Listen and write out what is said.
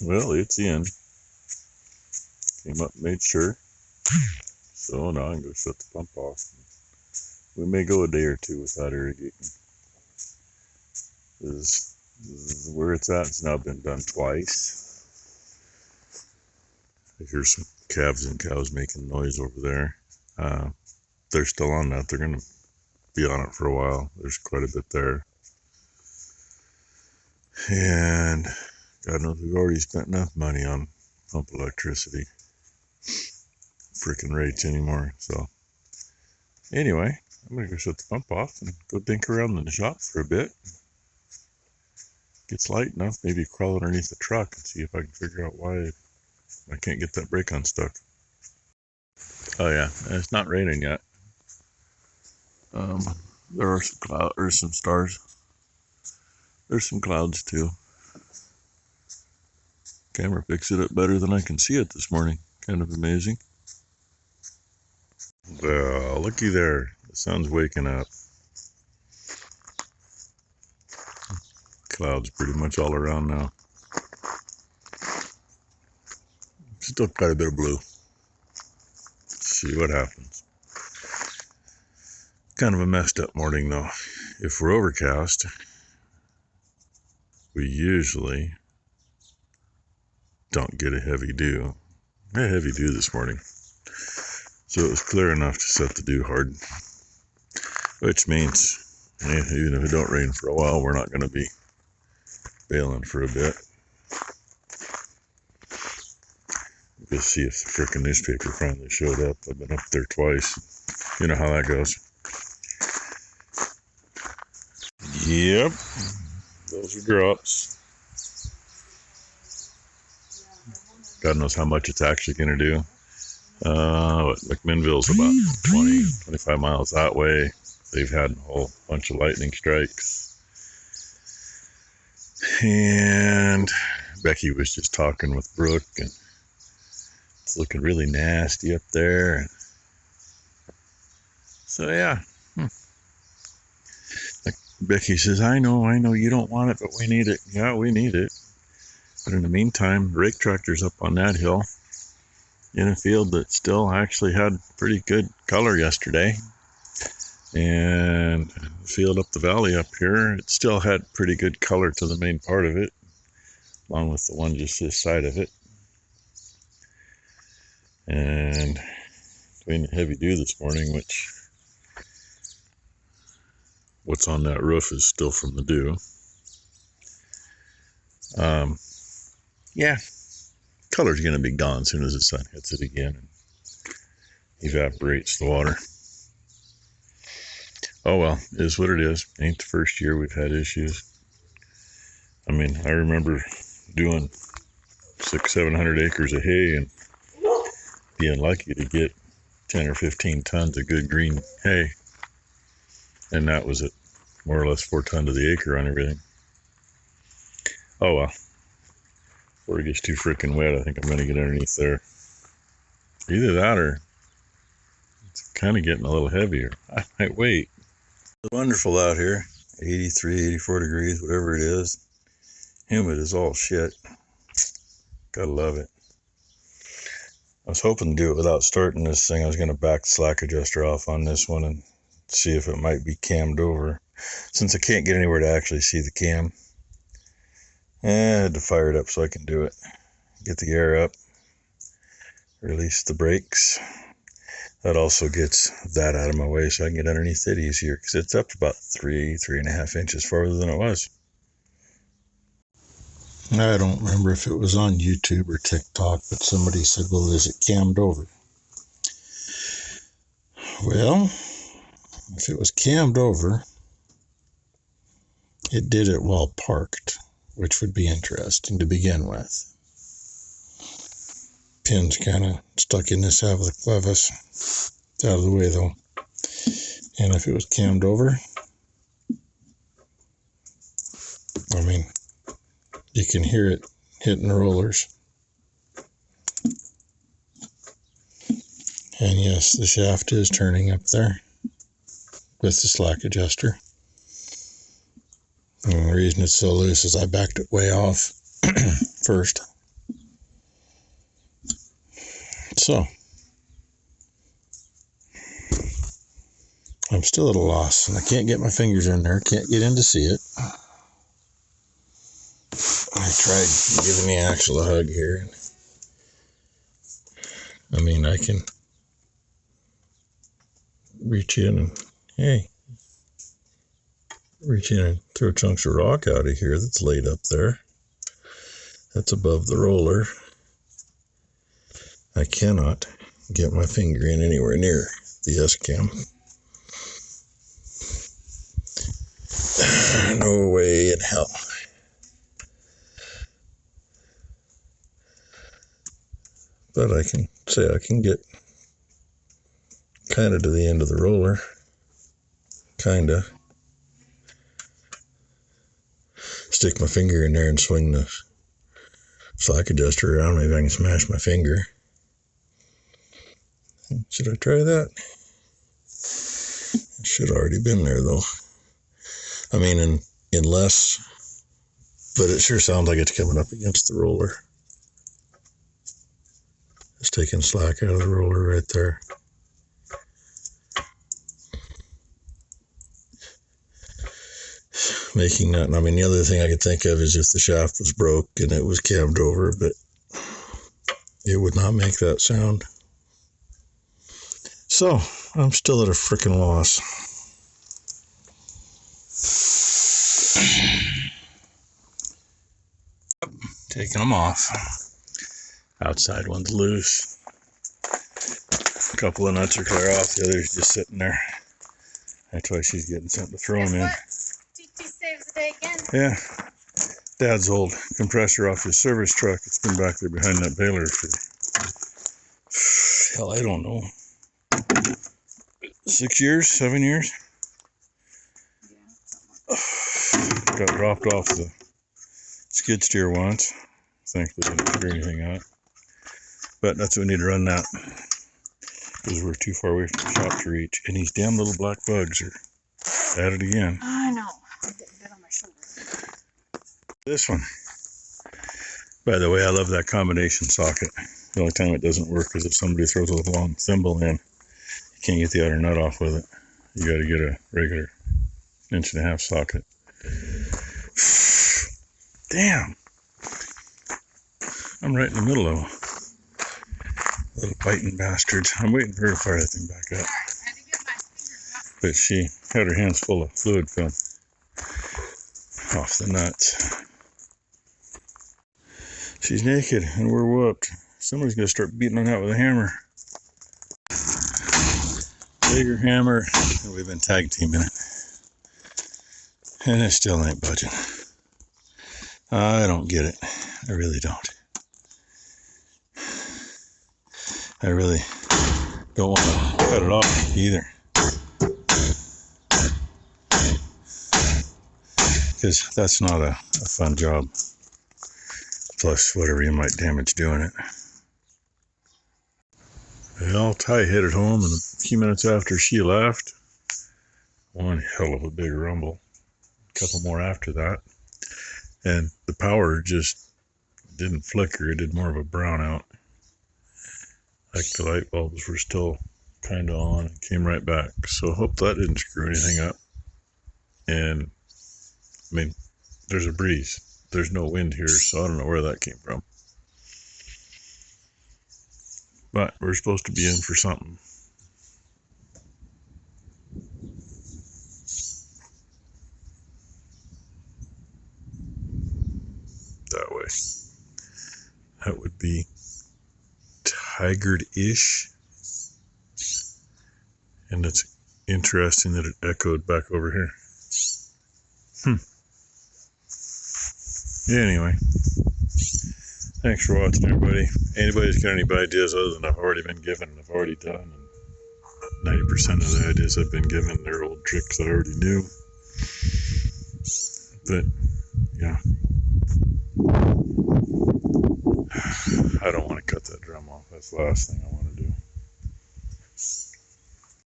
Well, it's in. Came up, made sure. So now I can go shut the pump off. We may go a day or two without irrigating. This is where it's at. It's now been done twice. I hear some calves and cows making noise over there. They're still on that. They're going to be on it for a while. There's quite a bit there. And God knows we've already spent enough money on pump electricity. Freaking rates anymore. So anyway, I'm going to go shut the pump off and go dink around in the shop for a bit. Gets light enough, maybe crawl underneath the truck and see if I can figure out why I can't get that brake unstuck. Oh yeah, and it's not raining yet. There are some clouds, or some stars. There's some clouds too. Camera picks it up better than I can see it this morning. Kind of amazing. Well, looky there. The sun's waking up. Clouds pretty much all around now. Still quite a bit of blue. Let's see what happens. Kind of a messed up morning though. If we're overcast, we usually don't get a heavy dew. I had a heavy dew this morning. So it was clear enough to set the dew hard. Which means, even if it don't rain for a while, we're not going to be bailing for a bit. We'll see if the frickin' newspaper finally showed up. I've been up there twice. You know how that goes. Yep. Those are drops. God knows how much it's actually going to do. McMinnville's about 20, 25 miles that way. They've had a whole bunch of lightning strikes. And Becky was just talking with Brooke, and it's looking really nasty up there. So yeah. Like Becky says, I know you don't want it, but we need it. Yeah, we need it. But in the meantime, rake tractor's up on that hill in a field that still actually had pretty good color yesterday. And the field up the valley up here, it still had pretty good color to the main part of it, along with the one just this side of it. And between the heavy dew this morning, which what's on that roof is still from the dew. Yeah, color's going to be gone as soon as the sun hits it again and evaporates the water. Oh well, it is what it is. Ain't the first year we've had issues. I mean, I remember doing 600-700 acres of hay and being lucky to get 10 or 15 tons of good green hay. And that was it. More or less 4 tons to the acre on everything. Oh well. Before it gets too freaking wet, I think I'm going to get underneath there. Either that or it's kind of getting a little heavier. I might wait. It's wonderful out here. 83, 84 degrees, whatever it is. Humid as all shit. Gotta love it. I was hoping to do it without starting this thing. I was going to back the slack adjuster off on this one and see if it might be cammed over. Since I can't get anywhere to actually see the cam, I had to fire it up so I can do it. Get the air up. Release the brakes. That also gets that out of my way so I can get underneath it easier, because it's up to about 3.5 inches farther than it was. I don't remember if it was on YouTube or TikTok, but somebody said, well, is it cammed over? Well, if it was cammed over, it did it while parked, which would be interesting to begin with. Pin's kind of stuck in this half of the clevis. It's out of the way though. And if it was cammed over, I mean, you can hear it hitting the rollers. And yes, the shaft is turning up there with the slack adjuster. And the reason it's so loose is I backed it way off first. So, I'm still at a loss, and I can't get my fingers in there, can't get in to see it. I tried giving the axle a hug here. I mean, I can reach in and, hey, reach in and throw chunks of rock out of here that's laid up there. That's above the roller. I cannot get my finger in anywhere near the S-cam. No way in hell. But I can say I can get kind of to the end of the roller. Kind of. Stick my finger in there and swing the slack adjuster around. Maybe I can smash my finger. Should I try that? It should have already been there though. I mean, in less, but it sure sounds like it's coming up against the roller. It's taking slack out of the roller right there. Making that, I mean, the other thing I could think of is if the shaft was broke and it was cammed over, but it would not make that sound. So, I'm still at a freaking loss. Taking them off. Outside one's loose. A couple of nuts are clear off, the other's just sitting there. That's why she's getting something to throw them in. TT saves the day again. Yeah. Dad's old compressor off his service truck. It's been back there behind that baler for, hell, I don't know. 6 years, 7 years. Got dropped off the skid steer once. Thankfully didn't figure anything out. But that's what we need to run that. Because we're too far away from the shop to reach. And these damn little black bugs are at it again. I know. I'm getting dead on my shoulder. This one. By the way, I love that combination socket. The only time it doesn't work is if somebody throws a long thimble in. You can't get the outer nut off with it. You got to get a regular 1.5 inch socket. Damn. I'm right in the middle of them. Little biting bastards. I'm waiting for her to fire that thing back up. But she had her hands full of fluid film off the nuts. She's naked and we're whooped. Somebody's going to start beating on that with a hammer. Bigger hammer. And we've been tag teaming it. And it still ain't budging. I don't get it. I really don't. I really don't want to cut it off either. Because that's not a fun job. Plus whatever you might damage doing it. Well, Ty headed home, and a few minutes after she left, one hell of a big rumble. A couple more after that. And the power just didn't flicker. It did more of a brownout. Like the light bulbs were still kind of on and came right back. So I hope that didn't screw anything up. And, I mean, there's a breeze. There's no wind here, so I don't know where that came from. But we're supposed to be in for something. That way. That would be Tigard-ish. And it's interesting that it echoed back over here. Anyway. Thanks for watching, everybody. Anybody's got any ideas other than I've already been given and I've already done. And 90% of the ideas I've been given, they're old tricks I already knew. But, yeah. I don't want to cut that drum off. That's the last thing I want to do.